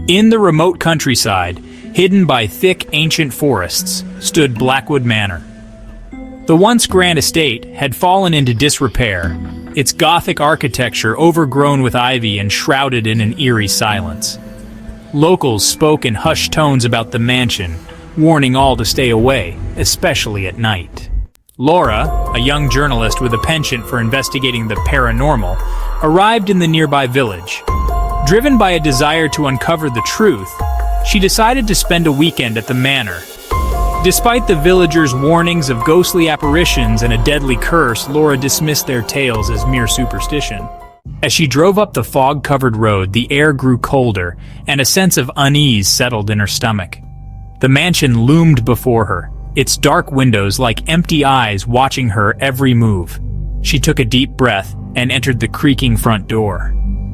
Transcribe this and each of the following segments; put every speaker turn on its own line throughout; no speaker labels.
In the remote countryside, hidden by thick ancient forests, stood Blackwood Manor. The once grand estate had fallen into disrepair, its Gothic architecture overgrown with ivy and shrouded in an eerie silence. Locals spoke in hushed tones about the mansion, warning all to stay away, especially at night. Laura, a young journalist with a penchant for investigating the paranormal, arrived in the nearby village. Driven by a desire to uncover the truth, she decided to spend a weekend at the manor. Despite the villagers' warnings of ghostly apparitions and a deadly curse, Laura dismissed their tales as mere superstition. As she drove up the fog-covered road, the air grew colder, and a sense of unease settled in her stomach. The mansion loomed before her, its dark windows like empty eyes watching her every move. She took a deep breath and entered the creaking front door.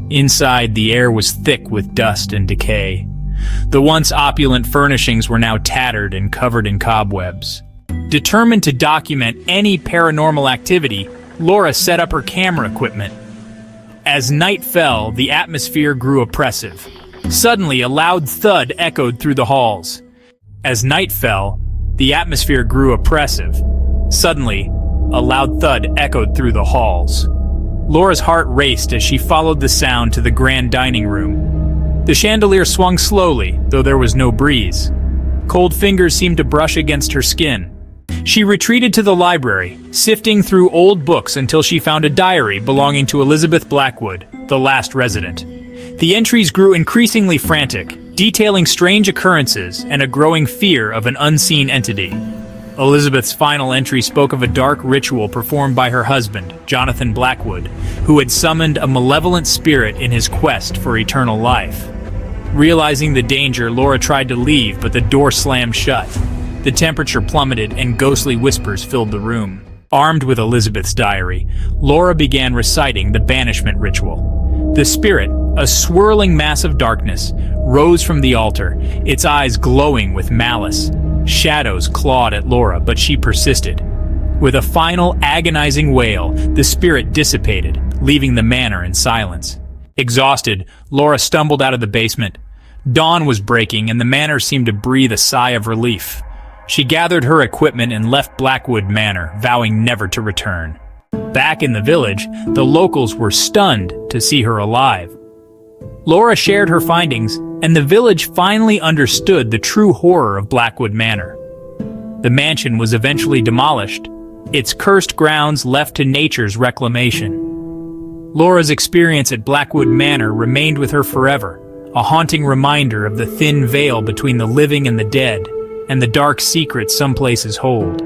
Inside, the air was thick with dust and decay. The once opulent furnishings were now tattered and covered in cobwebs. Determined to document any paranormal activity, Laura set up her camera equipment. As night fell, the atmosphere grew oppressive. Suddenly, a loud thud echoed through the halls. As night fell, the atmosphere grew oppressive. Suddenly, a loud thud echoed through the halls. Laura's heart raced as she followed the sound to the grand dining room. The chandelier swung slowly, though there was no breeze. Cold fingers seemed to brush against her skin. She retreated to the library, sifting through old books until she found a diary belonging to Elizabeth Blackwood, the last resident. The entries grew increasingly frantic, detailing strange occurrences and a growing fear of an unseen entity. Elizabeth's final entry spoke of a dark ritual performed by her husband, Jonathan Blackwood, who had summoned a malevolent spirit in his quest for eternal life. Realizing the danger, Laura tried to leave, but the door slammed shut. The temperature plummeted and ghostly whispers filled the room. Armed with Elizabeth's diary, Laura began reciting the banishment ritual. The spirit, a swirling mass of darkness, rose from the altar, its eyes glowing with malice. Shadows clawed at Laura, but she persisted. With a final agonizing wail, the spirit dissipated, leaving the manor in silence. Exhausted, Laura stumbled out of the basement. Dawn was breaking, and the manor seemed to breathe a sigh of relief. She gathered her equipment and left Blackwood Manor, vowing never to return. Back in the village, the locals were stunned to see her alive. Laura shared her findings, and the village finally understood the true horror of Blackwood Manor. The mansion was eventually demolished, its cursed grounds left to nature's reclamation. Laura's experience at Blackwood Manor remained with her forever, a haunting reminder of the thin veil between the living and the dead, and the dark secrets some places hold.